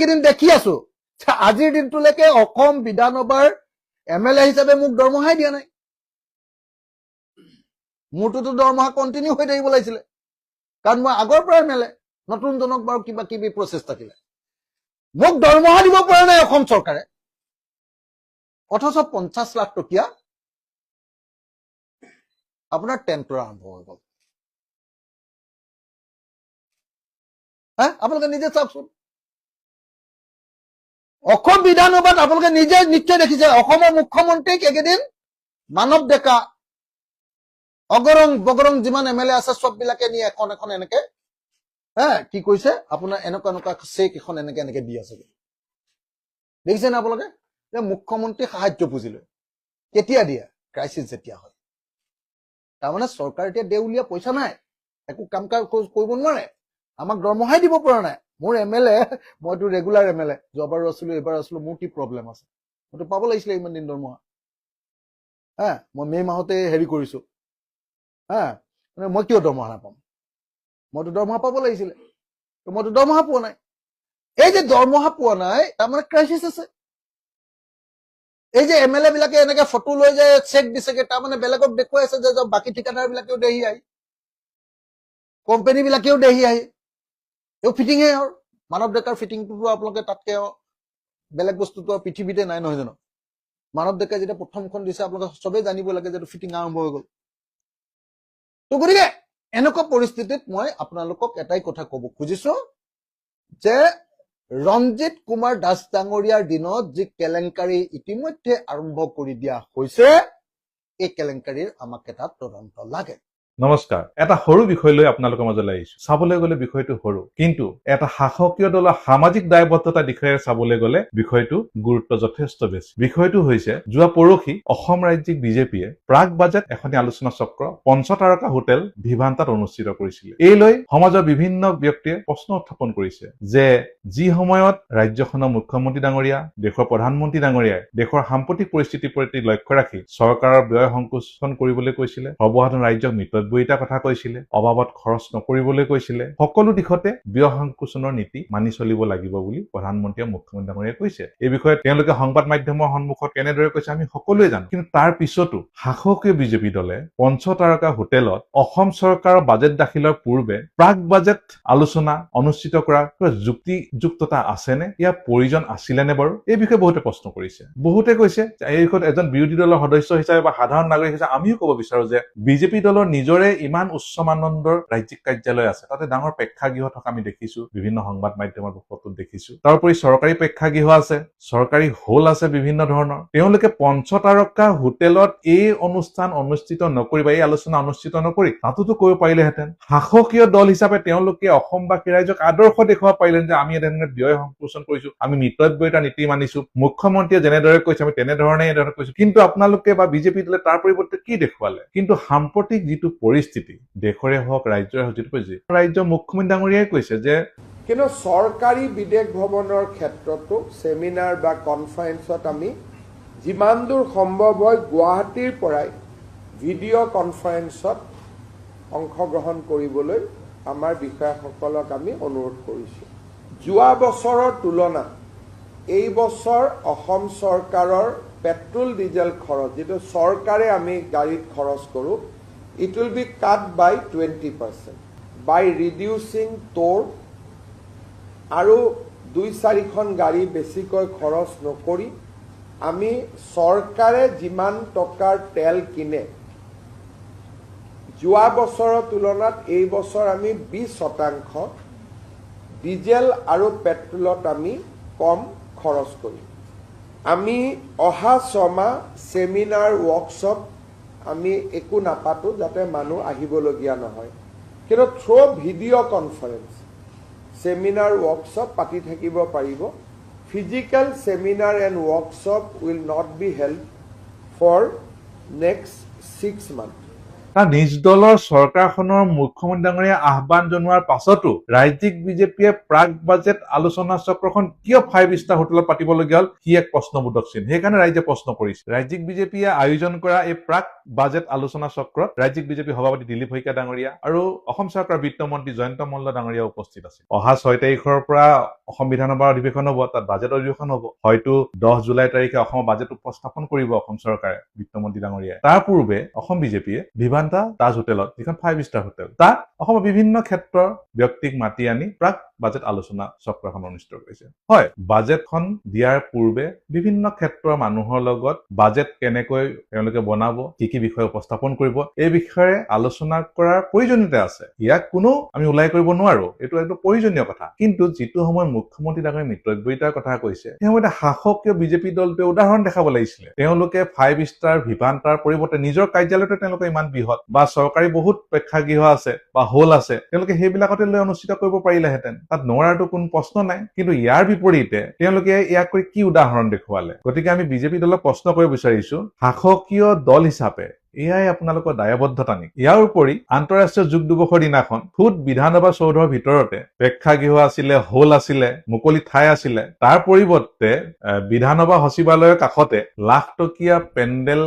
এইকেইদিন দেখি আছো আজিৰ দিনটোলৈকে অসম বিধানসভাৰ MLA হিচাপে মোক দৰমহাই দিয়া নাই মোৰটোতো দৰমহা কণ্টিনিউ হৈ থাকিব লাগিছিলে কাৰণ মই আগৰ পৰা MLA নতুনজনক বাৰু কিবা কিবি প্ৰচেছ থাকিলে মোক দৰমহা দিব পৰা নাই অসম চৰকাৰে অথচ 50 লাখ টকীয়া আপোনাৰ টেণ্টৰ আৰম্ভ হৈ গ'ল আপোনালোকে নিজে চাওকচোন অসম বিধানসভাত আপোনালোকে নিজে নিশ্চয় দেখিছে অসমৰ মুখ্যমন্ত্ৰীক একেদিন মানৱ ডেকা অগৰং বগৰং যিমান MLA আছে সববিলাকে নি এখন এখন এনেকে কি কৈছে আপোনাৰ এনেকুৱা চেক এখন এনেকে দি আছে দেখিছে না আপোনালোকে যে মুখ্যমন্ত্ৰী সাহায্য পুঁজিলৈ কেতিয়া দিয়ে ক্ৰাইচিছ যেতিয়া হয় তাৰমানে চৰকাৰ এতিয়া দেউলীয়া পইচা নাই একো কাম কৰিব নোৱাৰে আমাক দৰমহাই দিব পৰা নাই মোৰ MLA মইতো ৰেগুলাৰ MLA যোৱাবাৰো আছিলো এবাৰ আছিলো মোৰ কি প্ৰব্লেম আছে মইতো পাব লাগিছিলে ইমান দিন দৰমহা মই মে মাহতে হেৰি কৰিছো মানে মই কিয় দৰমহা নাপাম মইতো দৰমহা পাব লাগিছিলে মইতো দৰমহা পোৱা নাই এই যে দৰমহা পোৱা নাই তাৰমানে ক্ৰাইচিছ আছে এই যে MLA বিলাকে এনেকে ফটো লৈ যে চেক দিছেগে তাৰমানে বেলেগক দেখুৱাই আছে যে বাকী ঠিকাদাৰ বিলাকেও দেহি আহি কোম্পানী বিলাকেও দেহি আহি এই ফিটিঙে আৰু মানৱ ডেকাৰ ফিটিংটো আপোনালোকে তাতকে বেলেগ বস্তুটো পৃথিৱীতে নাই নহয় জানো মানৱ ডেকাই যেতিয়া প্ৰথমখন দিছে আপোনালোকে চবেই জানিব লাগে যে ফিটিং আৰম্ভ হৈ গ'ল তো গতিকে এনেকুৱা পৰিস্থিতিত মই আপোনালোকক এটাই কথা ক'ব খুজিছো যে ৰঞ্জিত কুমাৰ দাস ডাঙৰীয়াৰ দিনত যি কেলেংকাৰী ইতিমধ্যে আৰম্ভ কৰি দিয়া হৈছে এই কেলেংকাৰীৰ আমাক এটা তদন্ত লাগে নমস্কাৰ এটা সৰু বিষয় লৈ আপোনালোকৰ মাজলৈ আহিছো চাবলৈ গ'লে বিষয়টো সৰু কিন্তু এটা শাসকীয় দলৰ সামাজিক দায়বদ্ধতা দিশে চাবলৈ গ'লে বিষয়টো গুৰুত্ব যথেষ্ট বেছি বিষয়টো হৈছে যোৱা পৰহি অসম ৰাজ্যিক বিজেপিয়ে প্ৰাক বাজেট এখনি আলোচনা চক্ৰ পঞ্চতাৰকা হোটেল ভিভান্তাত অনুষ্ঠিত কৰিছিল এই লৈ সমাজৰ বিভিন্ন ব্যক্তিয়ে প্ৰশ্ন উত্থাপন কৰিছে যে যি সময়ত ৰাজ্যখনৰ মুখ্যমন্ত্ৰী ডাঙৰীয়া দেশৰ প্ৰধানমন্ত্ৰী ডাঙৰীয়াই দেশৰ সাম্প্ৰতিক পৰিস্থিতিৰ প্ৰতি লক্ষ্য ৰাখি চৰকাৰৰ ব্যয় সংকোচন কৰিবলৈ কৈছিলে সৰ্বসাধাৰণ ৰাজ্যক মিতব্যয়িতা কথা কৈছিলে অবাবত খৰচ নকৰিবলৈ কৈছিলে সকলো দিশতে ব্যয় সংকোচনৰ নীতি মানি চলিব লাগিব বুলি প্ৰধানমন্ত্ৰীয়ে মুখ্যমন্ত্ৰী ডাঙৰীয়াই কৈছে এই বিষয়ে তেওঁলোকে সংবাদ মাধ্যমৰ সন্মুখত কেনেদৰে কৈছে আমি সকলোৱে জানো কিন্তু তাৰ পিছতো শাসকীয় বিজেপি দলে পঞ্চতাৰকা হোটেলত অসম চৰকাৰৰ বাজেট দাখিলৰ পূৰ্বে প্ৰাক বাজেট আলোচনা অনুষ্ঠিত কৰাৰ যুক্তিযুক্ততা আছেনে ইয়াৰ প্ৰয়োজন আছিলেনে বাৰু এই বিষয়ে বহুতে প্ৰশ্ন কৰিছে বহুতে কৈছে এই বিষয়ত এজন বিৰোধী দলৰ সদস্য হিচাপে বা সাধাৰণ নাগৰিক হিচাপে আমিও ক'ব বিচাৰো যে বিজেপি দলৰ নিজৰে ইমান উচ্চ মানদণ্ডৰ ৰাজ্যিক কাৰ্যালয় আছে তাতে ডাঙৰ প্ৰেক্ষাগৃহ থকা আমি দেখিছো বিভিন্ন সংবাদ মাধ্যমৰ ফটোত দেখিছো তাৰোপৰি চৰকাৰী প্ৰেক্ষাগৃহ আছে চৰকাৰী হল আছে বিভিন্ন ধৰণৰ তেওঁলোকে পঞ্চতাৰকা হোটেলত এই অনুষ্ঠান অনুষ্ঠিত নকৰি বা এই আলোচনা অনুষ্ঠিত নকৰি তাতোতো কৰিব পাৰিলেহেঁতেন শাসকীয় দল হিচাপে তেওঁলোকে অসমবাসী ৰাইজক আদৰ্শ দেখুৱাব পাৰিলেন যে আমি এনেধৰণে ব্যয় সংকোচন কৰিছো আমি মিতব্যয়িতা নীতি মানিছো মুখ্যমন্ত্ৰীয়ে যেনেদৰে কৈছে আমি তেনেধৰণে কৈছো কিন্তু আপোনালোকে বা বিজেপি দলে তাৰ পৰিৱৰ্তে কি দেখুৱালে কিন্তু সাম্প্ৰতিক যিটো পৰিস্থিতি দেশৰে হওক ৰাজ্যৰে হওক যিটো ৰাজ্যৰ মুখ্যমন্ত্ৰী ডাঙৰীয়াই কৈছে যে কিন্তু চৰকাৰী বিদেশ ভ্ৰমণৰ ক্ষেত্ৰতো সেমিনাৰ বা কনফাৰেন্সত আমি যিমান দূৰ সম্ভৱ হয় গুৱাহাটীৰ পৰাই ভিডিঅ' কনফাৰেন্সত অংশগ্ৰহণ কৰিবলৈ আমাৰ বিষয়াসকলক আমি অনুৰোধ কৰিছোঁ যোৱা বছৰৰ তুলনাত এই বছৰ অসম চৰকাৰৰ পেট্ৰল ডিজেল খৰচ যেটো চৰকাৰে আমি গাড়ীত খৰচ কৰোঁ it will be cut by 20% by reducing toll আৰু 2-4খন গাড়ী বেছিকৈ খৰচ নকৰি আমি চৰকাৰে যিমান টকাৰ তেল কিনে যোৱা বছৰৰ তুলনাত এই বছৰ আমি 20% ডিজেল আৰু পেট্ৰলত আমি কম খৰচ কৰিম আমি অহা 6 মাহ সেমিনাৰ ওয়াৰ্কশ্বপ আমি একো নাপাতো যাতে মানুহ আহিবলগীয়া নহয় কিন্তু through video' conference seminar workshop পাতি থাকিব পাৰিব physical seminar and workshop will not be held for next 6 months তাৰ নিজ দলৰ চৰকাৰখনৰ মুখ্যমন্ত্ৰী ডাঙৰীয়া আহ্বান জনোৱাৰ পাছতো ৰাজ্যিক বিজেপিয়ে প্ৰাক বাজেট আলোচনা চক্ৰখন কিয় 5 ষ্টাৰ হোটেলত পাতিবলগীয়া হ'ল সি এক প্ৰশ্নবোধক চিন। সেইকাৰণে ৰাইজে প্ৰশ্ন কৰিছে। ৰাজ্যিক বিজেপিয়ে আয়োজন কৰা এই প্ৰাক বাজেট আলোচনা চক্ৰত ৰাজ্যিক বিজেপি সভাপতি দিলীপ শইকীয়া ডাঙৰীয়া আৰু অসম চৰকাৰৰ বিত্তমন্ত্ৰী জয়ন্ত মল্ল ডাঙৰীয়া উপস্থিত আছিল। অহা 6 তাৰিখৰ পৰা অসম বিধানসভাৰ অধিৱেশন হ'ব, তাত বাজেট অধিৱেশন হ'ব। হয়তো 10 জুলাই তাৰিখে অসমৰ বাজেট উপস্থাপন কৰিব অসম চৰকাৰে বিত্তমন্ত্ৰী ডাঙৰীয়াই। তাৰ পূৰ্বে অসম বিজেপিয়ে ভিভান্তা তাজ হোটেলত, যিখন 5 ষ্টাৰ হোটেল, তাত অসমৰ বিভিন্ন ক্ষেত্ৰৰ ব্যক্তিক মাতি আনি প্ৰাক বাজেট আলোচনা চক্ৰখন অনুষ্ঠিত কৰিছে। হয়, বাজেটখন দিয়াৰ পূৰ্বে বিভিন্ন ক্ষেত্ৰৰ মানুহৰ লগত বাজেট কেনেকৈ তেওঁলোকে বনাব, কি বিষয় উপস্থাপন কৰিব, এই বিষয়ে আলোচনা কৰাৰ প্ৰয়োজনীয়তা আছে। ইয়াক কোনো আমি ওলাই কৰিব নোৱাৰো, এইটো একদম প্ৰয়োজনীয় কথা। কিন্তু যিটো সময়ত মুখ্যমন্ত্ৰী ডাঙৰীয়াই মিতব্যয়িতাৰ কথা কৈছে, সেই সময়তে শাসকীয় বিজেপি দলটোৱে উদাহৰণ দেখাব লাগিছিলে। তেওঁলোকে 5 ষ্টাৰ ভিভান্তাৰ পৰিৱৰ্তে নিজৰ কাৰ্যালয়তে তেওঁলোকে ইমান বৃহৎ বা চৰকাৰী বহুত প্ৰেক্ষাগৃহ আছে বা হল আছে, তেওঁলোকে সেইবিলাকতে লৈ অনুষ্ঠিত কৰিব পাৰিলেহেঁতেন। তাত নোৱাৰাটো কোনো প্ৰশ্ন নাই। কিন্তু ইয়াৰ বিপৰীতে তেওঁলোকে ইয়াকৈ কি উদাহৰণ দেখুৱালে? গতিকে আমি বিজেপি দলক প্ৰশ্ন কৰিব বিচাৰিছো, শাসকীয় দল হিচাপে এয়াই আপোনালোকৰ দায়বদ্ধতা নেকি? ইয়াৰ উপৰি আন্তঃৰাষ্ট্ৰীয় যোগ দিৱসৰ দিনাখন খুদ বিধানসভা চৌধৰ ভিতৰতে প্ৰেক্ষাগৃহ আছিলে, হল আছিলে, মুকলি ঠাই আছিলে। তাৰ পৰিৱৰ্তে বিধানসভা সচিবালয়ৰ কাষতে লাখ টকীয়া পেণ্ডেল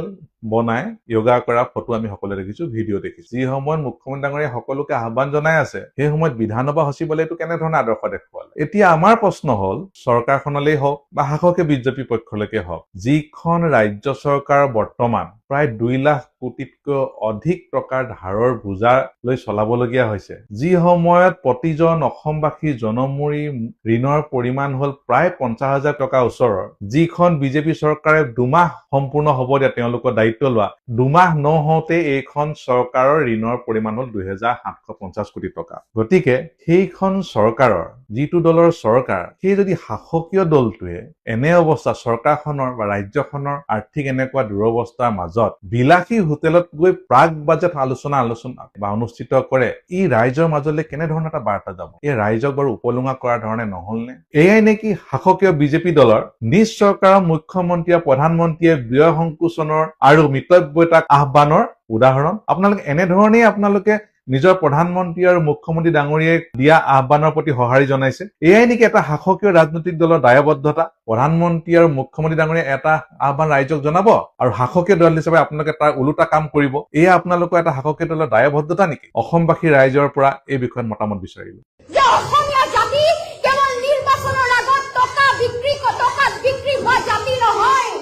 বনাই য়োগা কৰা ফটো আমি সকলোৱে দেখিছো, ভিডিঅ' দেখিছো। যি সময়ত মুখ্যমন্ত্ৰী ডাঙৰীয়াই সকলোকে আহ্বান জনাই আছে, সেই সময়ত বিধানসভা সচিবালয়টো কেনেধৰণে আদৰ্শ দেখুৱালে? এতিয়া আমাৰ প্ৰশ্ন হ'ল, চৰকাৰখনলেই হওক বা শাসকীয় বিজেপি পক্ষলৈকে হওক, যিখন ৰাজ্য চৰকাৰ বৰ্তমান প্ৰায় 2 লাখ কোটিতকৈ অধিক টকাৰ ধাৰৰ বোজা লৈ চলাবলগীয়া হৈছে, যি সময়ত প্ৰতিজন অসমবাসীৰ জনমূৰি ঋণৰ পৰিমাণ হ'ল প্ৰায় 50,000 টকা ওচৰৰ, যিখন বিজেপি চৰকাৰে 2 মাহ সম্পূৰ্ণ হ'ব দিয়া তেওঁলোকৰ দায়িত্ব লোৱা, 2 মাহ নহওঁতে এইখন চৰকাৰৰ ঋণৰ পৰিমাণ হ'ল 2,750 কোটি টকা। গতিকে সেইখন চৰকাৰৰ, যিটো দলৰ চৰকাৰ, সেই যদি শাসকীয় দলটোৱে এনে অৱস্থা চৰকাৰখনৰ বা ৰাজ্যখনৰ আৰ্থিক এনেকুৱা দুৰৱস্থাৰ মাজত বিলাসী হোটেলত গৈ প্ৰাক বাজেট আলোচনা বা অনুষ্ঠিত কৰে, ই ৰাইজৰ মাজলৈ কেনেধৰণৰ এটা বাৰ্তা যাব? এই ৰাইজক বাৰু উপলুঙা কৰাৰ ধৰণে নহলনে? এয়াই নেকি শাসকীয় বিজেপি দলৰ নিজ চৰকাৰৰ মুখ্যমন্ত্ৰীয়ে প্ৰধানমন্ত্ৰীয়ে ব্যয় সংকোচনৰ আৰু মিতব্যয়িতাক আহ্বানৰ উদাহৰণ? আপোনালোকে নিজৰ প্ৰধানমন্ত্ৰী আৰু মুখ্যমন্ত্ৰী ডাঙৰীয়াই দিয়া আহ্বানৰ প্ৰতি সঁহাৰি জনাইছে? এয়াই নেকি এটা শাসকীয় ৰাজনৈতিক দলৰ দায়বদ্ধতা? প্ৰধানমন্ত্ৰী আৰু মুখ্যমন্ত্ৰী ডাঙৰীয়াই এটা আহ্বান ৰাইজক জনাব আৰু শাসকীয় দল হিচাপে আপোনালোকে তাৰ ওলোটা কাম কৰিব। এয়া আপোনালোকৰ এটা শাসকীয় দলৰ দায়বদ্ধতা নেকি? অসমবাসী ৰাইজৰ পৰা এই বিষয়ত মতামত বিচাৰিলো। অসমীয়া জাতি কেৱল নিৰ্বাচনৰ আগত টকা বিক্ৰী হোৱা জাতি নহয়।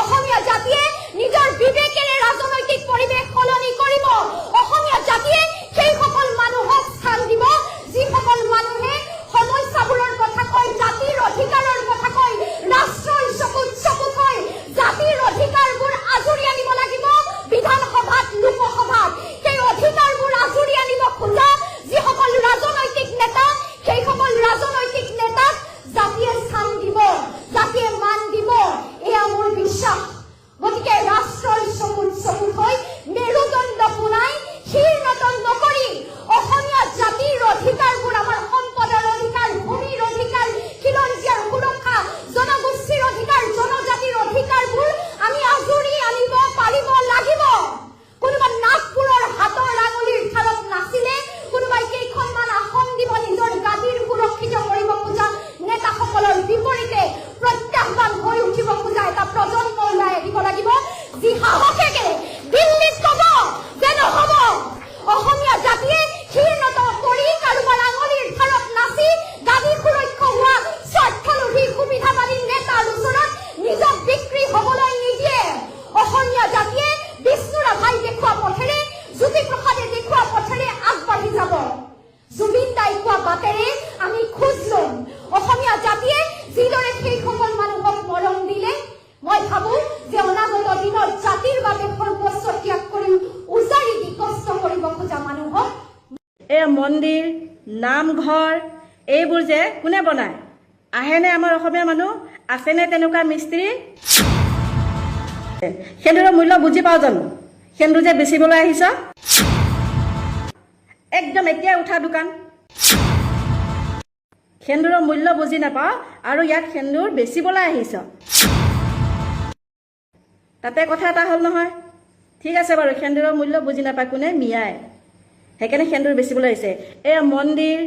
অসমীয়া জাতিয়ে নিজৰ বিবেকেৰে ৰাজনৈতিক পৰিৱেশ সলনি কৰিব। অসমীয়া জাতিয়ে সেইসকল মানুহক স্থান দিব, যিসকল মানুহে সমস্যাবোৰৰ কথা কয়, জাতিৰ অধিকাৰৰ কথা কয়, ৰাষ্ট্ৰৰ চকুত থৈ জাতিৰ অধিকাৰবোৰ আজুৰি আনিব লাগিব বিধানসভাত, লোকসভাত। সেই অধিকাৰবোৰ আজুৰি আনিব খোজা যিসকল ৰাজনৈতিক নেতা, সেইসকল ৰাজনৈতিক নেতাক জাতিয়ে স্থান দিব, জাতিয়ে মান দিব, এয়া মোৰ বিশ্বাস। গতিকে ৰাষ্ট্ৰৰ চকুত হৈ মেৰুদণ্ড পোনাই শীৰ্ণতন নকৰি অসমীয়া জাতিৰ অধিকাৰবোৰ, আমাৰ সম্পদৰ অধিকাৰ, ভূমিৰ অধিকাৰ, খিলঞ্জীয়াৰ সুৰক্ষা, জনগোষ্ঠীৰ অধিকাৰ, জনজাতিৰ অধিকাৰবোৰ আমি আজুৰি আনিব পাৰিব লাগিব। কোনোবা নাগপুৰৰ হাতৰ আঙুলিৰ ঠালত নাছিলে, কোনোবাই কেইখনমান আসন দিব নিজৰ গাদীৰ সুৰক্ষিত কৰিব খোজা নেতাসকলৰ বিপৰীতে প্ৰত্যাহ্বান হৈ উঠিব খোজা এটা প্ৰজন্ম ওলাই আহিব লাগিব, যি সাহসেৰে দিল্লীত কব যে নহব, অসমীয়া জাতিয়ে শীৰ্ণত কৰি কাৰোবাৰ আঙুলিৰ ঠাৰত নাচি গাদী সুৰক্ষা হোৱা স্বাৰ্থলোভী সুবিধাবাদী নেতাৰ ওচৰত নিজক বিক্ৰী হবলৈ নিদিয়ে। অসমীয়া জাতিয়ে বিষ্ণু ৰাভাই দেখুওৱা পথেৰে, জ্যোতিপ্ৰসাদে দেখুওৱা পথেৰে আগবাঢ়ি যাব। জুবিন দাই কোৱা বাটেৰে আমি খোজ লম। অসমীয়া জাতিয়ে যিদৰে সেইসকল মানুহক মৰম দিলে, মই ভাবো যে অনাগত দিনত জাতিৰ বাবে সৰ্বস্ব ত্যাগ কৰি উজাৰি দি কষ্ট কৰিব খোজা মানুহক এই মন্দিৰ, নামঘৰ এইবোৰ যে কোনে বনায়? আহেনে আমাৰ অসমীয়া মানুহ? আছেনে তেনেকুৱা মিস্ত্ৰী? সেন্দুৰৰ মূল্য বুজি পাওঁ জানো? সেন্দুৰ যে বেচিবলৈ আহিছ, একদম এতিয়াই উঠা দোকান। সেন্দুৰৰ মূল্য বুজি নাপাওঁ আৰু ইয়াত সেন্দুৰ বেচিবলৈ আহিছ। তাতে কথা এটা হ'ল নহয়, ঠিক আছে বাৰু, সেন্দুৰৰ মূল্য বুজি নাপায় কোনে? মিয়াই। সেইকাৰণে সেন্দুৰ বেচিবলৈ আহিছে। এই মন্দিৰ,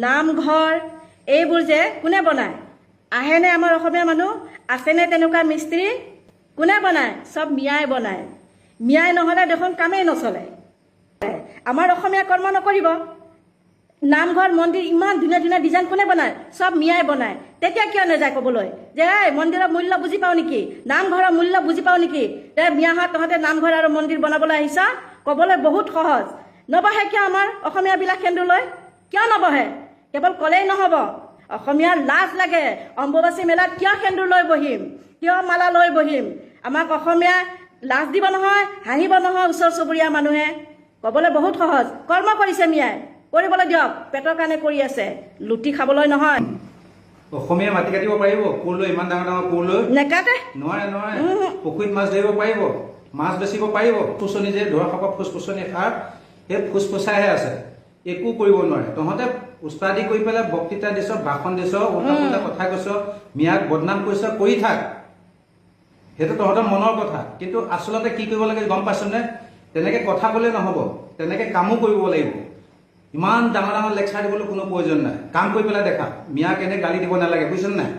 নামঘৰ এইবোৰ যে কোনে বনায়? আহেনে আমাৰ অসমীয়া মানুহ? আছেনে তেনেকুৱা মিস্ত্ৰী? কোনে বনায়? চব মিয়াই বনায়। মিয়াই নহ'লে দেখোন কামেই নচলে। আমাৰ অসমীয়া কৰ্ম নকৰিব। নামঘৰ, মন্দিৰ ইমান ধুনীয়া ধুনীয়া ডিজাইন কোনে বনায়? চব মিয়াই বনায়। তেতিয়া কিয় নাযায় ক'বলৈ যে এই মন্দিৰৰ মূল্য বুজি পাওঁ নেকি, নামঘৰৰ মূল্য বুজি পাওঁ নেকি? মিয়াহঁত তহঁতে নামঘৰ আৰু মন্দিৰ বনাবলৈ আহিছা? ক'বলৈ বহুত সহজ। নবহে কিয় আমাৰ অসমীয়াবিলাক সেন্দুৰলৈ? কিয় নবহে? কেৱল ক'লেই নহ'ব, অসমীয়াৰ লাজ লাগে। অম্বুবাচী মেলাত কিয় সেন্দুৰ লৈ বহিম, কিয় মালা লৈ বহিম? আমাক অসমীয়া লাজ দিব নহয়, হাঁহিব নহয় ওচৰ চুবুৰীয়া মানুহে। ক'বলৈ বহুত সহজ। কৰ্ম কৰিছে মিয়াই, কৰিবলৈ দিয়ক। পেটৰ কাৰণে কৰি আছে, লুটি খাবলৈ নহয়। অসমীয়া মাটি কাটিব পাৰিব? কোৰ লৈ, ইমান ডাঙৰ ডাঙৰ কোৰ লৈ? নেকাটে। নোৱাৰে নোৱাৰে। পুখুৰীত মাছ ধৰিব পাৰিব, মাছ বেচিব পাৰিব। ফুচনি যে ধৰা শাকৰ ফুচফুচনি সাৰ, সেই ফুচফুচাইহে আছে, একো কৰিব নোৱাৰে। তহঁতে উস্তাদি কৰি পেলাই বক্তৃতা দিছ, ভাষণ দিছ, উল্টা পুল্টা কথা কৈছ, মিয়াক বদনাম কৰিছ, কৰি থাক। সেইটো তহঁতৰ মনৰ কথা। কিন্তু আচলতে কি কৰিব লাগে গম পাইছনে? তেনেকে কথা ক'লে নহ'ব, তেনেকে কামো কৰিব লাগিব। ইমান ডাঙৰ ডাঙৰ লেকচাৰ দিবলৈ কোনো প্ৰয়োজন নাই। কাম কৰি পেলাই দেখা। মিয়াক এনে গালি দিব নালাগে, বুজিছ নাই?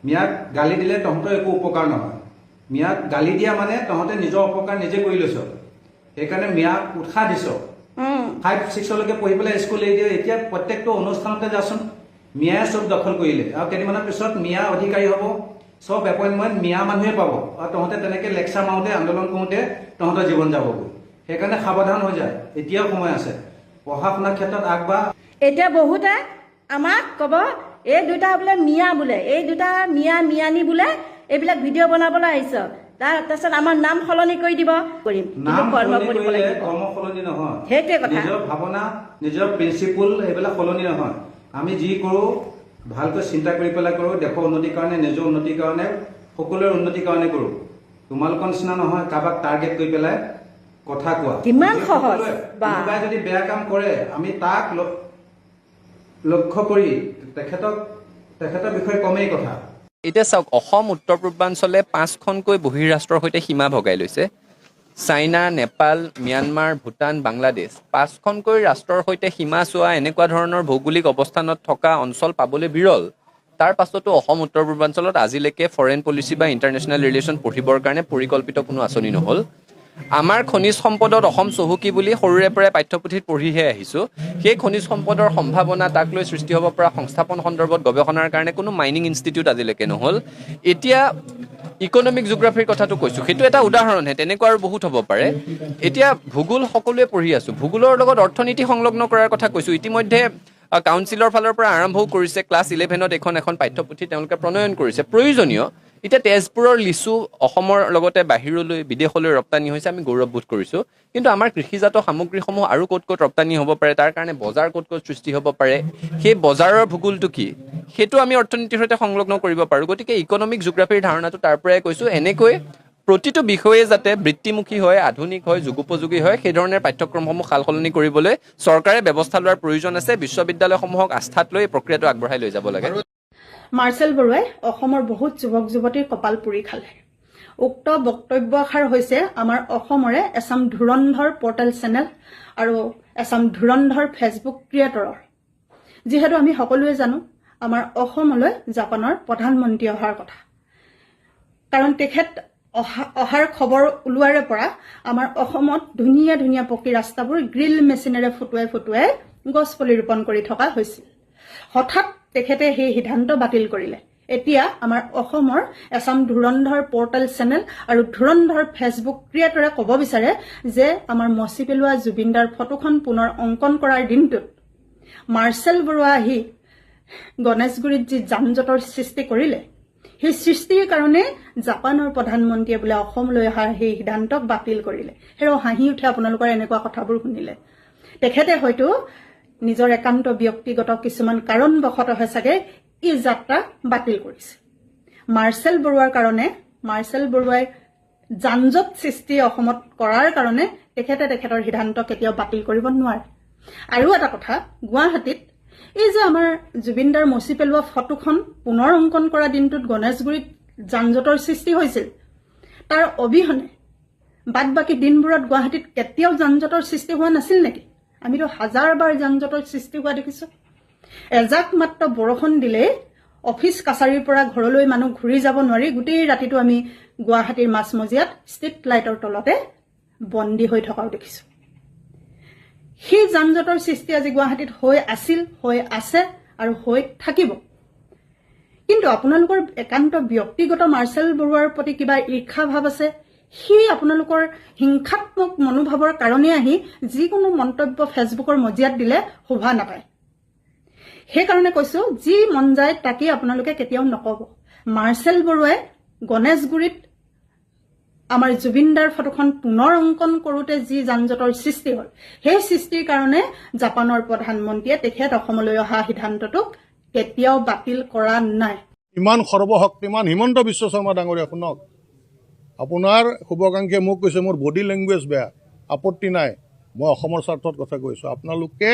মিয়াক গালি দিলে তহঁতৰ একো উপকাৰ নহয়। মিয়াক গালি দিয়া মানে তহঁতে নিজৰ অপকাৰ নিজে কৰি লৈছ। সেইকাৰণে মিয়াক উৎসাহ দিছ। 5-6লৈকে পঢ়ি পেলাই স্কুল এৰি দিয়ে। এতিয়া প্ৰত্যেকটো অনুষ্ঠানতে যাচোন, মিয়াই চব দখল কৰিলে। আৰু কেইদিনমানৰ পিছত মিয়া অধিকাৰী হ'ব, চব এপইণ্টমেণ্ট মিয়া মানুহে পাব। আৰু তহঁতে তেনেকে লেকচাৰ মাৰোঁতে, আন্দোলন কৰোঁতে তহঁতৰ জীৱন যাবগৈ। সেইকাৰণে সাৱধান হৈ যায়, এতিয়াও সময় আছে। পঢ়া শুনাৰ ক্ষেত্ৰত আগবাঢ়। এতিয়া বহুতে আমাক ক'ব এই দুটা বোলে মিয়া বোলে, এই দুটা মিয়া মিয়ানী বোলে এইবিলাক ভিডিঅ' বনাবলৈ আহিছ। তাৰপিছত আমাৰ নাম সলনি কৰি দিব। কৰিম, নাম কৰ্ম সলনি কৰিব কৰিলে লাগিব। কৰ্ম সলনি নহয়। সেইটোৱে কথা। নিজৰ ভাৱনা, নিজৰ প্ৰিন্সিপল এইবিলাক সলনি নহয়। আমি যি কৰোঁ ভালকৈ চিন্তা কৰি পেলাই কৰোঁ। দেশৰ উন্নতিৰ কাৰণে, নিজৰ উন্নতিৰ কাৰণে, সকলোৰে উন্নতিৰ কাৰণে কৰোঁ। তোমালোকৰ নিচিনা নহয় কাৰোবাক টাৰ্গেট কৰি পেলাই কথা কোৱা। কিমান সহজ বা। কোনোবাই যদি বেয়া কাম কৰে আমি তাক লক্ষ্য কৰি তেখেতৰ বিষয়ে কমেই কথা। এতিয়া চাওক, অসম উত্তৰ পূৰ্বাঞ্চলে 5খনকৈ বহিঃৰাষ্ট্ৰৰ সৈতে সীমা ভগাই লৈছে। চাইনা, নেপাল, ম্যানমাৰ, ভূটান, বাংলাদেশ 5খনকৈ ৰাষ্ট্ৰৰ সৈতে সীমা চোৱা এনেকুৱা ধৰণৰ ভৌগোলিক অৱস্থানত থকা অঞ্চল পাবলৈ বিৰল। তাৰ পাছতো অসম উত্তৰ পূৰ্বাঞ্চলত আজিলৈকে ফৰেইন পলিচি বা ইণ্টাৰনেশ্যনেল ৰিলেশ্যন পঢ়িবৰ কাৰণে পৰিকল্পিত কোনো আঁচনি নহ'ল। আমাৰ খনিজ সম্পদত অসম চহকী বুলি সৰুৰে পৰাই পাঠ্যপুথিত পঢ়িহে আহিছোঁ। সেই খনিজ সম্পদৰ সম্ভাৱনা, তাক লৈ সৃষ্টি হ'ব পৰা সংস্থাপন সন্দৰ্ভত গৱেষণাৰ কাৰণে কোনো মাইনিং ইনষ্টিটিউট আজিলৈকে নহ'ল। এতিয়া ইকনমিক জিঅ'গ্ৰাফীৰ কথাটো কৈছোঁ, সেইটো এটা উদাহৰণহে, তেনেকুৱা আৰু বহুত হ'ব পাৰে। এতিয়া ভূগোল সকলোৱে পঢ়ি আছোঁ, ভূগোলৰ লগত অৰ্থনীতি সংলগ্ন কৰাৰ কথা কৈছোঁ। ইতিমধ্যে কাউন্সিলৰ ফালৰ পৰা আৰম্ভও কৰিছে। ক্লাছ 11ত এখন পাঠ্যপুথি তেওঁলোকে প্ৰণয়ন কৰিছে, প্ৰয়োজনীয়। এতিয়া তেজপুৰৰ লিচু অসমৰ লগতে বাহিৰলৈ, বিদেশলৈ ৰপ্তানি হৈছে, আমি গৌৰৱবোধ কৰিছোঁ। কিন্তু আমাৰ কৃষিজাত সামগ্ৰীসমূহ আৰু ক'ত ক'ত ৰপ্তানি হ'ব পাৰে, তাৰ কাৰণে বজাৰ ক'ত ক'ত সৃষ্টি হ'ব পাৰে, সেই বজাৰৰ ভূগোলটো কি, সেইটো আমি অৰ্থনীতিৰ সৈতে সংলগ্ন কৰিব পাৰোঁ। গতিকে ইকনমিক জিঅ'গ্ৰাফীৰ ধাৰণাটো তাৰ পৰাই কৈছোঁ। এনেকৈ প্ৰতিটো বিষয়ে যাতে বৃত্তিমুখী হয়, আধুনিক হয়, যুগোপযোগী হয়, সেই ধৰণে পাঠ্যক্ৰমসমূহ সাল সলনি কৰিবলৈ চৰকাৰে ব্যৱস্থা লোৱাৰ প্ৰয়োজন আছে। বিশ্ববিদ্যালয়সমূহক আস্থাত লৈ এই প্ৰক্ৰিয়াটো আগবঢ়াই লৈ যাব লাগে। মাৰ্চেল বৰুৱাই অসমৰ বহুত যুৱক যুৱতীৰ কপাল পুৰি খালে। উক্ত বক্তব্যষাৰ হৈছে আমাৰ অসমৰে এছাম ধুৰন্ধৰ পৰ্টেল চেনেল আৰু এছাম ধুৰন্ধৰ ফেচবুক ক্ৰিয়েটৰৰ। যিহেতু আমি সকলোৱে জানো আমাৰ অসমলৈ জাপানৰ প্ৰধানমন্ত্ৰী অহাৰ কথা, কাৰণ তেখেত অহাৰ খবৰ ওলোৱাৰে পৰা আমাৰ অসমত ধুনীয়া ধুনীয়া পকী ৰাস্তাবোৰ গ্ৰিল মেচিনেৰে ফুটুৱাই গছপুলি ৰোপণ কৰি থকা হৈছিল। হঠাৎ তেখেতে সেই সিদ্ধান্ত বাতিল কৰিলে। এতিয়া আমাৰ অসমৰ এছাম ধুৰন্ধৰ পৰ্টেল চেনেল আৰু ধুৰন্ধৰ ফেচবুক ক্ৰিয়েটৰে ক'ব বিচাৰে যে আমাৰ মচি পেলোৱা জুবিনদাৰ ফটোখন পুনৰ অংকন কৰাৰ দিনটোত মাৰ্চেল বৰুৱা আহি গণেশগুৰিত যি যান জঁটৰ সৃষ্টি কৰিলে, সেই সৃষ্টিৰ কাৰণে জাপানৰ প্ৰধানমন্ত্ৰীয়ে বোলে অসমলৈ অহাৰ সেই সিদ্ধান্তক বাতিল কৰিলে। সেয়াও হাঁহি উঠে আপোনালোকৰ এনেকুৱা কথাবোৰ শুনিলে। তেখেতে হয়তো নিজৰ একান্ত ব্যক্তিগত কিছুমান কাৰণবশতঃ চাগে এই যাত্ৰা বাতিল কৰিছে। মাৰ্চেল বৰুৱাৰ কাৰণে, মাৰ্চেল বৰুৱাই যানজঁট সৃষ্টি অসমত কৰাৰ কাৰণে তেখেতৰ সিদ্ধান্ত কেতিয়াও বাতিল কৰিব নোৱাৰে। আৰু এটা কথা, গুৱাহাটীত এই যে আমাৰ জুবিনদাৰ মচি পেলোৱা ফটোখন পুনৰ অংকন কৰা দিনটোত গণেশগুৰিত যানজঁটৰ সৃষ্টি হৈছিল, তাৰ অবিহনে বাদ বাকী দিনবোৰত গুৱাহাটীত কেতিয়াও যান-জঁটৰ সৃষ্টি হোৱা নাছিল নেকি? আমিতো হাজাৰবাৰ যান-জঁটৰ সৃষ্টি হোৱা দেখিছোঁ। এজাক মাত্ৰ বৰষুণ দিলেই অফিচ কাছাৰীৰ পৰা ঘৰলৈ মানুহ ঘূৰি যাব নোৱাৰি গোটেই ৰাতিটো আমি গুৱাহাটীৰ মাজমজিয়াত ষ্ট্ৰীট লাইটৰ তলতে বন্দী হৈ থকাও দেখিছোঁ। সেই যান-জঁটৰ সৃষ্টি আজি গুৱাহাটীত হৈ আছিল, হৈ আছে আৰু হৈ থাকিব। কিন্তু আপোনালোকৰ একান্ত ব্যক্তিগত মাৰ্চেল বৰুৱাৰ প্ৰতি কিবা ঈৰ্ষা ভাৱ আছে। সেই আপোনালোকৰ হিংসাত্মক মনোভাৱৰ কাৰণে আহি যিকোনো মন্তব্য ফেচবুকৰ মজিয়াত দিলে শোভা নাপায়। সেইকাৰণে কৈছো, যি মন যায় তাকেই আপোনালোকে কেতিয়াও নকব। মাৰ্চেল বৰুৱাই গণেশগুৰিত আমাৰ জুবিনদাৰ ফটোখন পুনৰ অংকন কৰোঁতে যি যান-জঁটৰ সৃষ্টি হ'ল, সেই সৃষ্টিৰ কাৰণে জাপানৰ প্ৰধানমন্ত্ৰীয়ে তেখেত অসমলৈ অহা সিদ্ধান্তটোক কেতিয়াও বাতিল কৰা নাই। ইমান সৰ্বশক্তিমান হিমন্ত বিশ্ব শৰ্মা ডাঙৰীয়া, শুনক, আপোনাৰ শুভাকাংক্ষীয়ে মোক কৈছে মোৰ বডি লেংগুৱেজ বেয়া, আপত্তি নাই, মই অসমৰ স্বাৰ্থত কথা কৈছোঁ। আপোনালোকে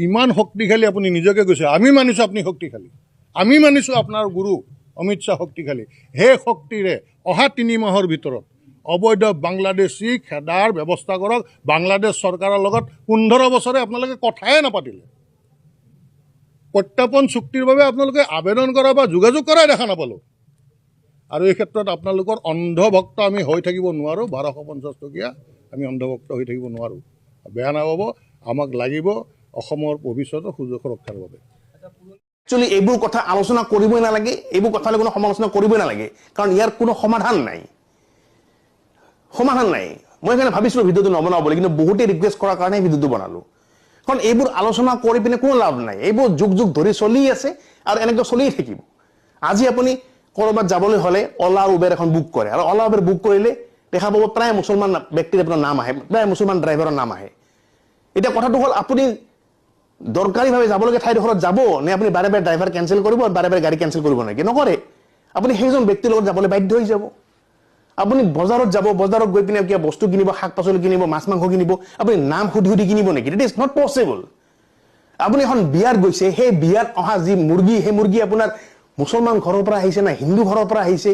ইমান শক্তিশালী, আপুনি নিজকে কৈছে, আমি মানিছোঁ আপুনি শক্তিশালী, আমি মানিছোঁ আপোনাৰ গুৰু অমিত শ্বাহ শক্তিশালী। সেই শক্তিৰে অহা 3 মাহৰ ভিতৰত অবৈধ বাংলাদেশী খেদাৰ ব্যৱস্থা কৰক। বাংলাদেশ চৰকাৰৰ লগত 15 বছৰে আপোনালোকে কথাই নাপাতিলে। প্ৰত্যাপন চুক্তিৰ বাবে আপোনালোকে আবেদন কৰা বা যোগাযোগ কৰাই দেখা নাপালোঁ। আৰু এই ক্ষেত্ৰত আপোনালোকৰ অন্ধভক্ত আমি হৈ থাকিব নোৱাৰোঁ। 1250 টকীয়া আমি অন্ধভক্ত হৈ থাকিব নোৱাৰোঁ। বেয়া নাপাব, আমাক লাগিব অসমৰ ভৱিষ্যতৰ সুৰক্ষাৰ বাবে। একচুৱেলি এইবোৰ কথা আলোচনা কৰিবই নালাগে, এইবোৰ কথালৈ কোনো সমালোচনা কৰিবই নালাগে, কাৰণ ইয়াৰ কোনো সমাধান নাই। মই সেইকাৰণে ভাবিছিলোঁ ভিডিঅ'টো নবনাওঁ বুলি, কিন্তু বহুতে ৰিকুৱেষ্ট কৰাৰ কাৰণে ভিডিঅ'টো বনালোঁ। কাৰণ এইবোৰ আলোচনা কৰি পিনে কোনো লাভ নাই। এইবোৰ যুগ যুগ ধৰি চলি আছে আৰু এনেকৈ চলিয়ে থাকিব। আজি আপুনি ক'ৰবাত যাবলৈ হ'লে অলা উবেৰ এখন বুক কৰে, আৰু অলা উবেৰ বুক কৰিলে দেখা পাব প্ৰায় মুছলমান ব্যক্তিৰ আপোনাৰ নাম আহে, প্ৰায় মুছলমান ড্ৰাইভাৰৰ নাম আহে। এতিয়া কথাটো হ'ল, আপুনি দৰকাৰীভাৱে যাবলগীয়া ঠাইডোখৰত যাব নে আপুনি বাৰে বাৰে ড্ৰাইভাৰ কেঞ্চেল কৰিব, বাৰে বাৰে গাড়ী কেঞ্চেল কৰিব নেকি? নকৰে। আপুনি সেইজন ব্যক্তিৰ লগত যাবলৈ বাধ্য হৈ যাব। আপুনি বজাৰত যাব, বজাৰত গৈ পিনে কিবা বস্তু কিনিব, শাক পাচলি কিনিব, মাছ মাংস কিনিব, আপুনি নাম সুধি সুধি কিনিব নেকি? It is not possible. আপুনি এখন বিয়াত গৈছে, সেই বিয়াত অহা যি মুৰ্গী, সেই মুৰ্গী আপোনাৰ মুছলমান ঘৰৰ পৰা আহিছে না হিন্দু ঘৰৰ পৰা আহিছে?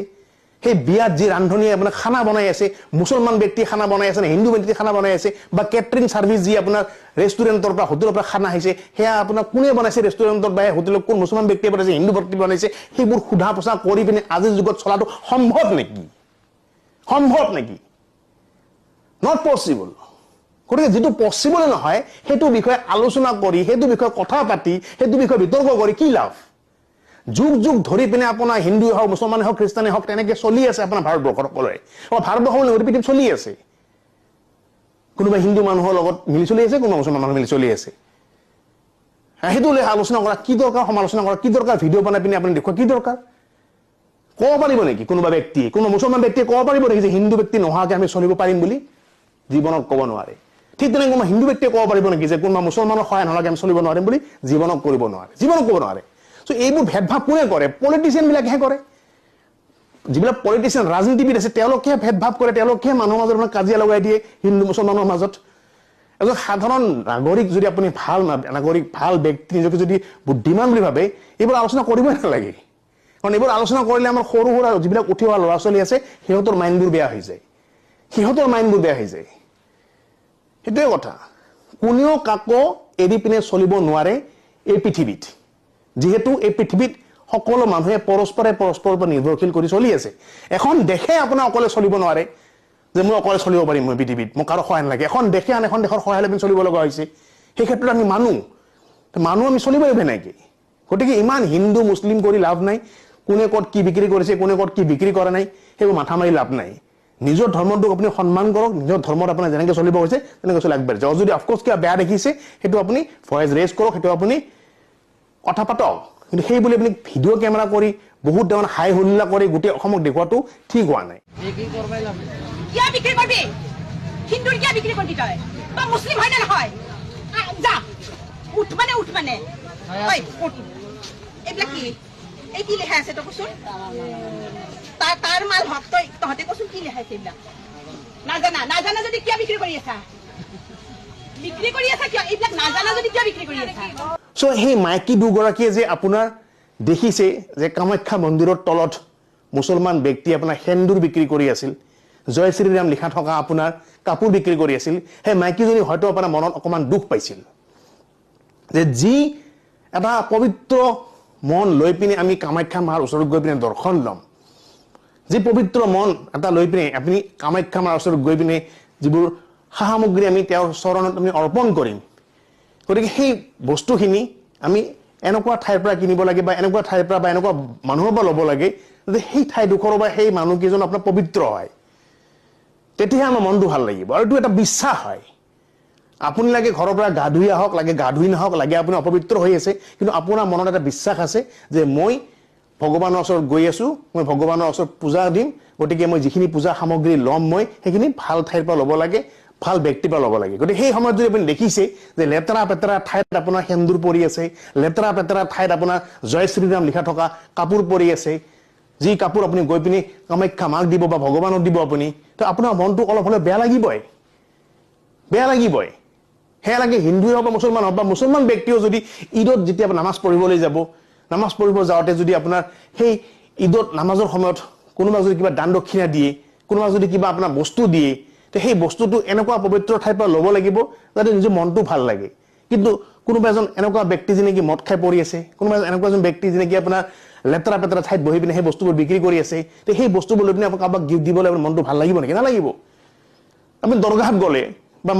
সেই বিয়াত যি ৰান্ধনীয়ে আপোনাৰ খানা বনাই আছে, মুছলমান ব্যক্তিয়ে খানা বনাই আছে নে হিন্দু ব্যক্তিয়ে খানা বনাই আছে? বা কেটাৰিং ছাৰ্ভিচ যি আপোনাৰ ৰেষ্টুৰেণ্টৰ পৰা, হোটেলৰ পৰা খানা আহিছে, সেয়া আপোনাৰ কোনে বনাইছে? ৰেষ্টুৰেণ্টত বা হোটেলত কোন মুছলমান ব্যক্তিয়ে বনাইছে, হিন্দু ব্যক্তি বনাইছে? সেইবোৰ সোধা পোছা কৰি পিনে আজিৰ যুগত চলাটো সম্ভৱ নেকি? Not possible. গতিকে যিটো পচিবল নহয়, সেইটো বিষয়ে আলোচনা কৰি, সেইটো বিষয়ে কথা পাতি, সেইটো বিষয়ে বিতৰ্ক কৰি কি লাভ? যুগ যুগ ধৰি পিনে আপোনাৰ হিন্দুৱে হওক, মুছলমানে হওক, খ্ৰীষ্টানে হওক, তেনেকৈ চলি আছে আপোনাৰ ভাৰতবৰ্ষৰ সকলোৰে। ভাৰতবৰ্ষৰ পৃথিৱীত চলি আছে। কোনোবা হিন্দু মানুহৰ লগত মিলি চলি আছে, কোনোবা মুছলমান মানুহ মিলি চলি আছে। সেইটো আলোচনা কৰা কি দৰকাৰ? সমালোচনা কৰা কি দৰকাৰ? ভিডিঅ' বনাই পিনে আপুনি দেখুওৱা কি দৰকাৰ? ক'ব পাৰিব নেকি কোনোবা ব্যক্তিয়ে, কোনো মুছলমান ব্যক্তিয়ে ক'ব পাৰিব নেকি যে হিন্দু ব্যক্তি নোহোৱাকৈ আমি চলিব পাৰিম বুলি? জীৱনত ক'ব নোৱাৰে। ঠিক তেনেকৈ কোনোবা হিন্দু ব্যক্তিয়ে ক'ব পাৰিব নেকি যে কোনোবা মুছলমানৰ সহায় নোহোৱাকৈ আমি চলিব নোৱাৰিম বুলি? জীৱনত কৰিব নোৱাৰে, জীৱনত ক'ব নোৱাৰে। চ' এইবোৰ ভেদভাৱ কোনে কৰে? পলিটিচিয়ানবিলাকেহে কৰে। যিবিলাক পলিটিচিয়ান, ৰাজনীতিবিদ আছে, তেওঁলোকেহে ভেদভাৱ কৰে, তেওঁলোকেহে মানুহৰ মাজত কাজিয়া লগাই দিয়ে হিন্দু মুছলমানৰ মাজত। এজন সাধাৰণ নাগৰিক যদি আপুনি ভাল নাগৰিক, ভাল ব্যক্তি, নিজকে যদি বুদ্ধিমান বুলি ভাবে, এইবোৰ আলোচনা কৰিবই নালাগে। কাৰণ এইবোৰ আলোচনা কৰিলে আমাৰ সৰু সৰু যিবিলাক উঠি অহা ল'ৰা ছোৱালী আছে, সিহঁতৰ মাইণ্ডবোৰ বেয়া হৈ যায়। সেইটোৱে কথা। কোনেও কাকো এৰি পিনে চলিব নোৱাৰে এই পৃথিৱীত। যিহেতু এই পৃথিৱীত সকলো মানুহে পৰস্পৰৰ পৰা নিৰ্ভৰশীল কৰি চলি আছে। এখন দেশে আপোনাৰ অকলে চলিব নোৱাৰে যে মই অকলে চলিব পাৰিম মই পৃথিৱীত, মোক কাৰো সহায় নালাগে। এখন দেশে আন এখন দেশৰ সহায় লৈ চলিব লগা হৈছে। সেই ক্ষেত্ৰত আমি মানুহ আমি চলিব লাগিব নেকি? গতিকে ইমান হিন্দু মুছলিম কৰি লাভ নাই। কোনে ক'ত কি বিক্ৰী কৰিছে, কোনে ক'ত কি বিক্ৰী কৰা নাই, সেইবোৰ মাথা মাৰি লাভ নাই। নিজৰ ধৰ্মটোক আপুনি সন্মান কৰক, নিজৰ ধৰ্মত আপোনাৰ যেনেকৈ চলিব হৈছে তেনেকৈ চলি আগবাঢ়ি যাওক। যদি অফক'ৰ্চ কিবা বেয়া দেখিছে, সেইটো আপুনি ভইচ ৰেজ কৰক, সেইটো আপুনি কথা পাতক। কিন্তু সেই বুলি আপুনি ভিডিঅ' কেমেৰা কৰি বহুত ধৰণৰ হাই হুল্লা কৰি গোটেই অসমক দেখুৱাটো ঠিক হোৱা নাই। কিয় বিক্ৰী কৰিবি? হিন্দুৰ কিয় বিক্ৰী কৰিবি? তই মুছলিম হয় নে নহয়? যা উঠ মানে এইবিলাক কি? এই কি লেখা আছে তই কচোন? তাৰ মাল হক, তহঁতে কচোন কি লেখা আছে এইবিলাক? নাজানা যদি কিয় বিক্ৰী কৰি আছা? কিয়? এইবিলাক নাজানা যদি কিয় বিক্ৰী কৰি আছা? চ' সেই মাইকী দুগৰাকীয়ে যে আপোনাৰ দেখিছে যে কামাখ্যা মন্দিৰৰ তলত মুছলমান ব্যক্তি আপোনাৰ সেন্দুৰ বিক্ৰী কৰি আছিল, জয় শ্ৰীৰাম লিখা থকা আপোনাৰ কাপোৰ বিক্ৰী কৰি আছিল সেই মাইকীজনী হয়তো আপোনাৰ মনত অকণমান দুখ পাইছিল যে যি এটা পবিত্ৰ মন লৈ পিনে আমি কামাখ্যা মাৰ ওচৰত গৈ পিনে দৰ্শন ল'ম যি পবিত্ৰ মন এটা লৈ পিনে আপুনি কামাখ্যা মাৰ ওচৰত গৈ পিনে যিবোৰ সামগ্ৰী আমি তেওঁৰ চৰণত আমি অৰ্পণ কৰিম গতিকে সেই বস্তুখিনি আমি এনেকুৱা ঠাইৰ পৰা কিনিব লাগে বা এনেকুৱা ঠাইৰ পৰা বা এনেকুৱা মানুহৰ পৰা ল'ব লাগে যে সেই ঠাইডোখৰ বা সেই মানুহকেইজন আপোনাৰ পবিত্ৰ হয় তেতিয়াহে আমাৰ মনটো ভাল লাগিব আৰু এইটো এটা বিশ্বাস হয় আপুনি লাগে ঘৰৰ পৰা গা ধুই আহক লাগে গা ধুই নাহক লাগে আপুনি অপবিত্ৰ হৈ আছে কিন্তু আপোনাৰ মনত এটা বিশ্বাস আছে যে মই ভগৱানৰ ওচৰত গৈ আছো মই ভগৱানৰ ওচৰত পূজা দিম গতিকে মই যিখিনি পূজা সামগ্ৰী ল'ম মই সেইখিনি ভাল ঠাইৰ পৰা ল'ব লাগে ভাল ব্যক্তিৰ পৰা ল'ব লাগে গতিকে সেই সময়ত যদি আপুনি দেখিছে যে লেতেৰা পেতেৰা ঠাইত আপোনাৰ সেন্দুৰ পৰি আছে লেতেৰা পেতেৰা ঠাইত আপোনাৰ জয় শ্ৰীৰাম লিখা থকা কাপোৰ পৰি আছে যি কাপোৰ আপুনি গৈ পিনি কামাখ্যা মাক দিব বা ভগৱানক দিব আপুনি তো আপোনাৰ মনটো অলপ হ'লে বেয়া লাগিবই সেয়া লাগে হিন্দুৱে হওক বা মুছলমান ব্যক্তিও যদি ঈদত যেতিয়া নামাজ পঢ়িবলৈ যাব নামাজ পঢ়িব যাওঁতে যদি আপোনাৰ সেই ঈদত নামাজৰ সময়ত কোনোবা যদি কিবা দান দক্ষিণা দিয়ে কোনোবা যদি কিবা আপোনাৰ বস্তু দিয়ে তো সেই বস্তুটো এনেকুৱা পবিত্ৰ ঠাইৰ পৰা ল'ব লাগিব যাতে নিজৰ মনটো ভাল লাগে কিন্তু কোনোবা এজন এনেকুৱা ব্যক্তি যেনেকি মদ খাই পৰি আছে কোনোবা এনেকুৱা এজন ব্যক্তি যেনেকি আপোনাৰ লেতেৰা পেতেৰা ঠাইত বহি পিনে সেই বস্তুবোৰ বিক্ৰী কৰি আছে তো সেই বস্তুবোৰ লৈ পিনে আপুনি কাৰোবাক গিফ্ট দিবলৈ আপোনাৰ মনটো ভাল লাগিব নেকি নালাগিব আপুনি দৰগাহত গ'লে বা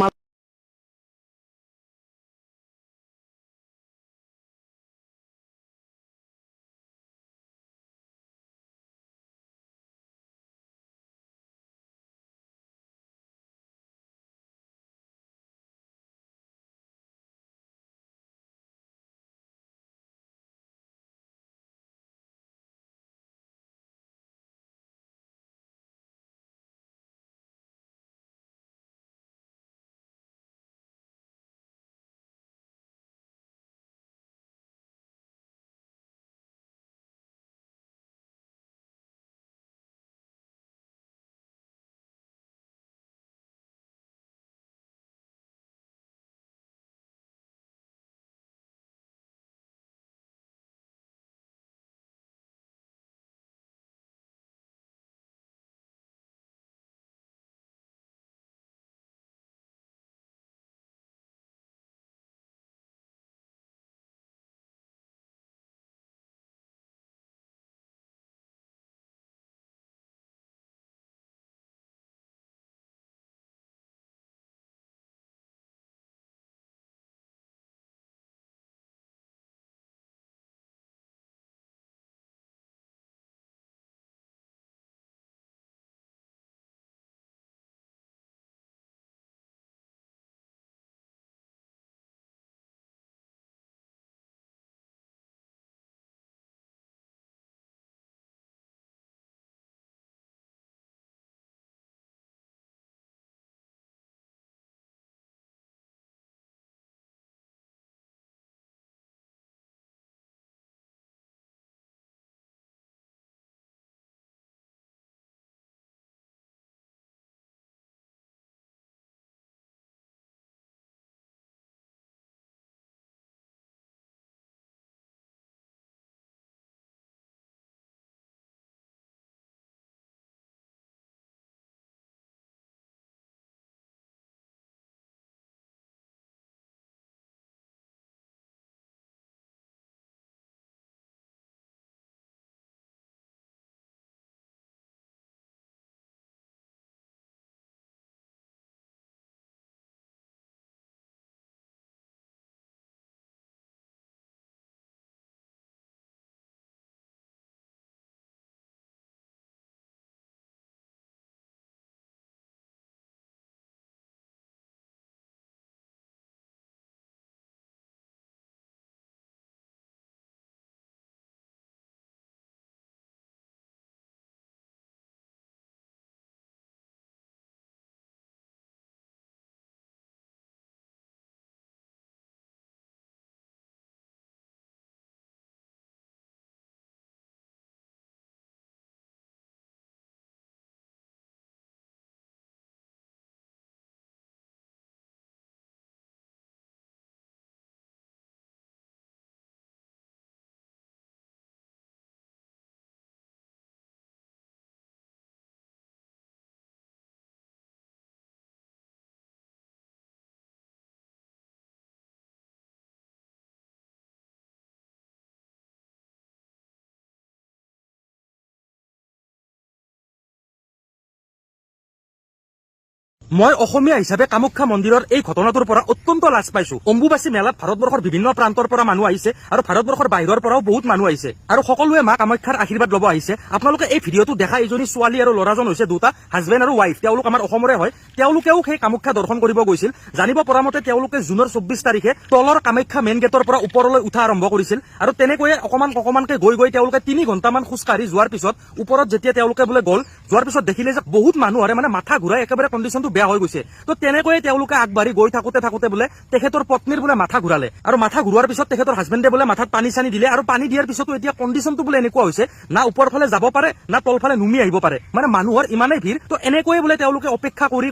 মই অসমীয়া হিচাপে কামাখ্যা মন্দিৰৰ এই ঘটনাটোৰ পৰা অত্যন্ত লাজ পাইছো। অম্বুবাচী মেলাত ভাৰতবৰ্ষৰ বিভিন্ন প্ৰান্তৰ পৰা মানুহ আহিছে আৰু ভাৰতবৰ্ষৰ বাহিৰৰ পৰাও বহুত মানুহ আহিছে আৰু সকলোৱে মা কামাখ্যাৰ আশীৰ্বাদ ল'ব আহিছে। আপোনালোকে এই ভিডিঅ'টো দেখা এইজনী ছোৱালী আৰু ল'ৰাজন হৈছে দুটা হাজবেণ্ড আৰু ৱাইফ। তেওঁলোক আমাৰ অসমৰে হয়। তেওঁলোকেও সেই কামাখ্যা দৰ্শন কৰিব গৈছিল। জানিব পৰা মতে তেওঁলোকে জুনৰ 24 তাৰিখে তলৰ কামাখ্যা মেইন গেটৰ পৰা ওপৰলৈ উঠা আৰম্ভ কৰিছিল আৰু তেনেকৈয়ে অকমানকে গৈ তেওঁলোকে 3 ঘণ্টামান খোজকাঢ়ি যোৱাৰ পিছত ওপৰত যেতিয়া তেওঁলোকে বোলে গ'ল, যোৱাৰ পিছত দেখিলে যে বহুত মানুহৰে মানে মাথা ঘূৰাই একেবাৰে কণ্ডিশ্যনটো বেয়া হৈ গৈছে। তো তেনেকৈয়ে তেওঁলোকে আগবাঢ়ি গৈ থাকোতে বোলে তেখেতৰ পত্নীৰ বোলে মাথা ঘূৰালে আৰু মাথা ঘূৰোৱাৰ পিছত তেখেতৰ হাজবেণ্ডে বোলে মাথাত পানী চানি দিলে আৰু পানী দিয়াৰ পিছতো এতিয়া কণ্ডিশ্যনটো বোলে এনেকুৱা হৈছে না ওপৰ ফালে যাব পাৰে না তল ফালে নুমি আহিব পাৰে, মানে মানুহৰ ইমানেই ভিৰ। তো এনেকৈয়ে বোলে তেওঁলোকে অপেক্ষা কৰি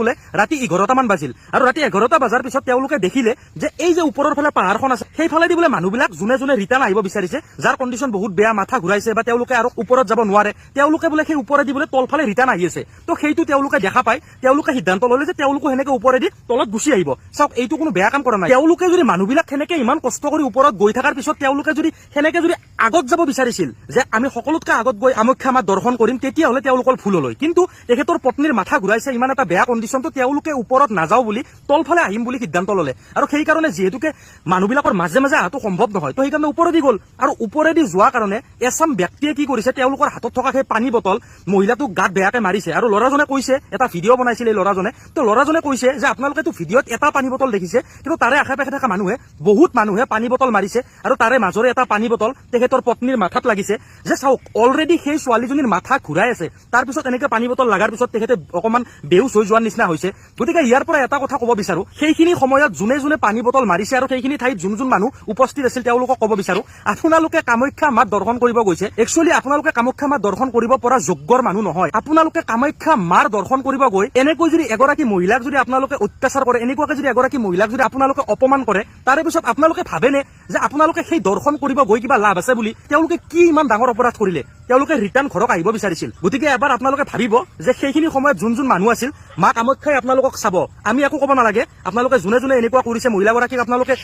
বোলে ৰাতি 11টামান বাজিল আৰু ৰাতি 11টা বজাৰ পিছত তেওঁলোকে দেখিলে যে এই যে ওপৰৰ ফালে পাহাৰখন আছে সেইফালেদি বোলে মানুহবিলাক যোনে ৰিটাৰ্ণ আহিব বিচাৰিছে, যাৰ কণ্ডিশ্যন বহুত বেয়া, মাথা ঘূৰাইছে বা তেওঁলোকে আৰু ওপৰত যাব নোৱাৰে, তেওঁলোকে বোলে সেই ওপৰেদি বোলে তলফালে ৰিটাৰ্ণ আহি আছে। তো সেইটো তেওঁলোকে দেখা পাই তেওঁলোকে সিদ্ধান্ত ল'লে যে তেওঁলোকো সেনেকে ওপৰেদি তলত গুচি আহিব। চাওক, এইটো কোনো বেয়া কাম কৰা নাই। তেওঁলোকে যদি মানুহবিলাক সেনেকে ইমান কষ্ট কৰি ওপৰত গৈ থকাৰ পিছত তেওঁলোকে যদি সেনেকে আগত যাব বিচাৰিছিল যে আমি সকলোতকৈ আগত গৈ কামাখ্যা মাক দৰ্শন কৰিম, তেতিয়াহ'লে তেওঁলোকৰ ভুল হ'ল। কিন্তু তেখেতৰ পত্নীৰ মাথা ঘূৰাইছে, ইমান এটা বেয়া কণ্ডিশ্যনটো তেওঁলোকে ওপৰত নাযাওঁ বুলি তলফালে আহিম বুলি সিদ্ধান্ত ল'লে আৰু সেইকাৰণে যিহেতুকে মানুহবিলাকৰ মাজে অহাটো সম্ভৱ নহয়, তো সেইকাৰণে ওপৰেদি গ'ল আৰু ওপৰেদি যোৱাৰ কাৰণে এচাম ব্যক্তিয়ে কি কৰিছে, তেওঁলোকৰ হাতত থকা সেই পানী বটল মহিলাটোক গাত বেয়াকে মাৰিছে আৰু ল'ৰাজনে কৈছে, এটা ভিডিঅ' বনাইছিল এই ল'ৰাজনে, তো ল'ৰাজনে কৈছে যে আপোনালোকেতো ভিডিঅ'ত এটা পানী বটল দেখিছে, কিন্তু তাৰে আশে পাশে থকা বহুত মানুহে পানী বটল মাৰিছে আৰু তাৰে মাজৰে এটা পানী বটল তেখেতৰ পত্নীৰ মাথাত লাগিছে। যে চাওক, অলৰেডি সেই ছোৱালীজনীৰ মাথা ঘূৰাই আছে, তাৰপিছত এনেকে পানী বটল লগাৰ পিছত তেখেতে অকমান বেহুচ হৈ যোৱাৰ নিচিনা হৈছে। গতিকে ইয়াৰ পৰা এটা কথা ক'ব বিচাৰো, সেইখিনি সময়ত যোনে পানী বটল মাৰিছে আৰু সেইখিনি ঠাইত যোন মানুহ উপস্থিত আছিল তেওঁলোকক ক'ব বিচাৰো, আপোনালোকে কামাখ্যা মাক দৰ্শন কৰিব গৈছে, একচুৱেলি আপোনালোকে কামাখ্যা মাক দৰ্শন কৰিব পৰা যোগ্যৰ মানুহ নহয়। আপোনালোকে কামাখ্যা মাৰ দৰ্শন কৰিব গৈ এনেকৈ যদি এগৰাকী মহিলাক যদি আপোনালোকে অত্যাচাৰ কৰে, এনেকুৱাকে যদি এগৰাকী মহিলাক যদি আপোনালোকে অপমান কৰে, তাৰে পিছত আপোনালোকে ভাবেনে যে আপোনালোকে সেই দৰ্শন কৰিব গৈ কিবা লাভ আছে বুলি? তেওঁলোকে কি ইমান ডাঙৰ অপৰাধ কৰিলে? তেওঁলোকে ৰিটাৰ্ণ ঘৰত আহিব বিচাৰিছিল। গতিকে এবাৰ আপোনালোকে ভাবিব যে সেইখিনি সময়ত যোন মানুহ আছিল, মা কামাখ্যাই আপোনালোকক চাব, আমি একো ক'ব নালাগে। আপোনালোকে যোনে এনেকুৱা কৰিছে, মহিলাগৰাকীক আপোনালোকে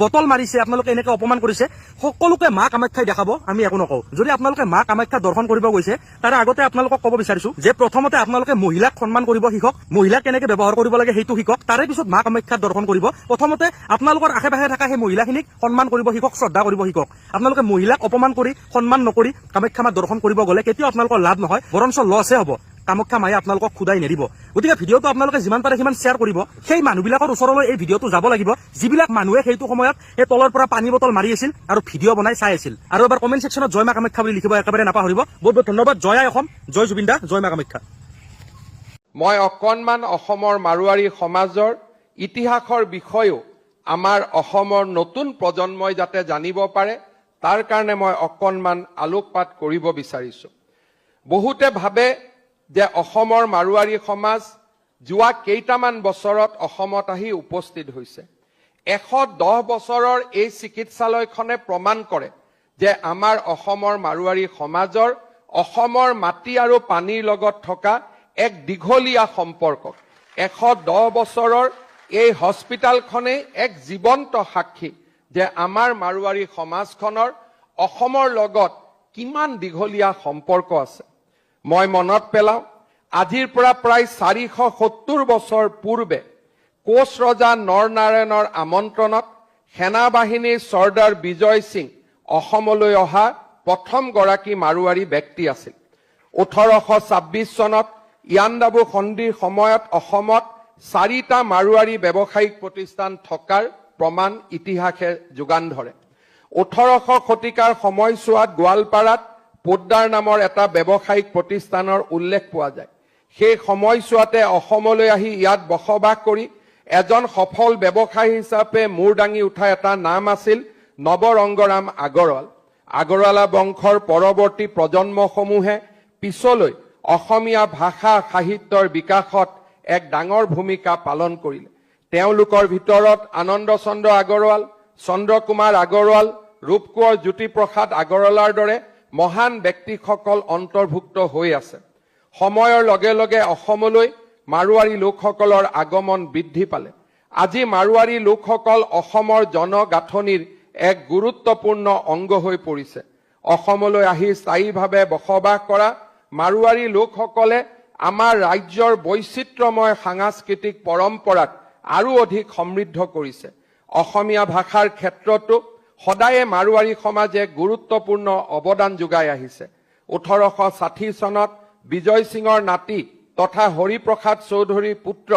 বটল মাৰিছে, আপোনালোকে এনেকে অপমান কৰিছে, সকলোকে মা কামাখ্যাই দেখাব, আমি একো নকওঁ। যদি আপোনালোকে মা কামাখ্যা দৰ্শন কৰিব গৈছে, তাৰে আগতে আপোনালোকক ক'ব বিচাৰিছো যে প্ৰথমতে আপোনালোকে মহিলাক সন্মান কৰিব শিকক, মহিলাক কেনেকে ব্যৱহাৰ কৰিব লাগে সেইটো শিকক, তাৰে পিছত মা কামাখ্যাৰ দৰ্শন কৰিব। প্ৰথমতে আপোনালোকৰ আশে পাশে থকা সেই মহিলাখিনিক সন্মান কৰিব শিকক, শ্ৰদ্ধা কৰিব শিকক। আপোনালোকে মহিলাক অপমান কৰি সন্মান নকৰি কামাখ্যা মাক দৰ্শন কৰিব গ'লে কেতিয়াও আপোনালোকৰ লাভ নহয়, বৰঞ্চ লছহে হ'ব। কামাখ্যা মায়ে আপোনালোকক খুদাই নেৰিব। গতিকে ভিডিঅ'টো আপোনালোকে যিমান পাৰে সিমান শ্বেয়াৰ কৰিব। সেই মানুহবিলাকৰ ওচৰলৈ এই ভিডিঅ'টো যাব লাগিব, যিবিলাক মানুহে সেইটো সময়ত এই তলৰ পৰা পানী বটল মাৰি আছিল আৰু ভিডিঅ' বনাই চাই আছিল। আৰু এবাৰ কমেণ্ট ছেকশ্যনত জয় মা কামাখ্যা বুলি লিখিব একেবাৰে নাপাহৰিব। বহুত ধন্যবাদ। জয় আই অসম, জয় জুবিন দা, জয় মা কামাখ্যা। মই অকণমান অসমৰ মাৰোৱাৰী সমাজৰ ইতিহাসৰ বিষয়েও আমাৰ অসমৰ নতুন প্ৰজন্মই যাতে জানিব পাৰে, তাৰ কাৰণে মই অকণমান আলোকপাত কৰিব বিচাৰিছো। বহুতে ভাবে যে অসমৰ মাৰোৱাৰী সমাজ যোৱা কেইটামান বছৰত অসমত আহি উপস্থিত হৈছে। 110 বছৰৰ এই চিকিৎসালয়খনে প্ৰমাণ কৰে যে আমাৰ অসমৰ মাৰোৱাৰী সমাজৰ অসমৰ মাটি আৰু পানীৰ লগত থকা এক দীঘলীয়া সম্পৰ্ক। 110 বছৰৰ এই হস্পিটালখনেই এক জীৱন্ত সাক্ষী যে আমাৰ মাৰোৱাৰী সমাজখনৰ অসমৰ লগত কিমান দীঘলীয়া সম্পৰ্ক আছে। মই মনত পেলাওঁ, আজিৰ পৰা প্ৰায় 470 বছৰ পূৰ্বে কোচ ৰজা নৰনাৰায়ণৰ আমন্ত্ৰণত সেনাবাহিনীৰ চৰ্দাৰ বিজয় সিং অসমলৈ অহা প্ৰথমগৰাকী মাৰোৱাৰী ব্যক্তি আছিল। 1826 চনত ইয়াণ্ডাবু সন্ধিৰ সময়ত অসমত 4টা মাৰোৱাৰী ব্যৱসায়িক প্ৰতিষ্ঠান থকাৰ প্ৰমাণ ইতিহাসে যোগান ধৰে। 1800 শতিকাৰ সময়ছোৱাত গোৱালপাৰাত পোদ্দাৰ নামৰ এটা ব্যৱসায়িক প্ৰতিষ্ঠানৰ উল্লেখ পোৱা যায়। সেই সময়ছোৱাতে অসমলৈ আহি ইয়াত বসবাস কৰি এজন সফল ব্যৱসায়ী হিচাপে মূৰ দাঙি উঠা এটা নাম আছিল নৱৰংগৰাম আগৰৱাল। আগৰৱালা বংশৰ পৰৱৰ্তী প্ৰজন্মসমূহে পিছলৈ অসমীয়া ভাষা সাহিত্যৰ বিকাশত এক ডাঙৰ ভূমিকা পালন কৰিলে। তেওঁলোকৰ ভিতৰত আনন্দ চন্দ্ৰ আগৰৱাল, চন্দ্ৰকুমাৰ আগৰৱাল, ৰূপকোঁৱৰ জ্যোতিপ্ৰসাদ আগৰৱালাৰ দৰে মহান ব্যক্তিসকল অন্তৰ্ভুক্ত হৈ আছে। সময়ৰ লগে লগে অসমলৈ মাৰোৱাৰী লোকসকলৰ আগমন বৃদ্ধি পালে। আজি মাৰোৱাৰী লোকসকল অসমৰ জনগাঁথনিৰ এক গুৰুত্বপূৰ্ণ অংগ হৈ পৰিছে। অসমলৈ আহি স্থায়ীভাৱে বসবাস কৰা মাৰোৱাৰী লোকসকলে আমাৰ ৰাজ্যৰ বৈচিত্ৰ্যময় সাংস্কৃতিক পৰম্পৰাক আৰু অধিক সমৃদ্ধ কৰিছে। অসমীয়া ভাষাৰ ক্ষেত্ৰতো সদায়ে মাৰোৱাৰী সমাজে গুৰুত্বপূৰ্ণ অৱদান যোগাই আহিছে। 1860 চনত বিজয় সিঙৰ নাতি তথা হৰিপ্ৰসাদ চৌধুৰীৰ পুত্ৰ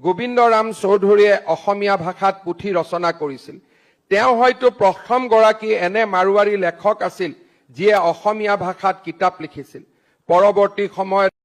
গোবিন্দৰাম চৌধুৰীয়ে অসমীয়া ভাষাত পুথি ৰচনা কৰিছিল। তেওঁ হয়তো প্ৰথমগৰাকী এনে মাৰোৱাৰী লেখক আছিল যিয়ে অসমীয়া ভাষাত কিতাপ লিখিছিল। পৰৱৰ্তী সময়ত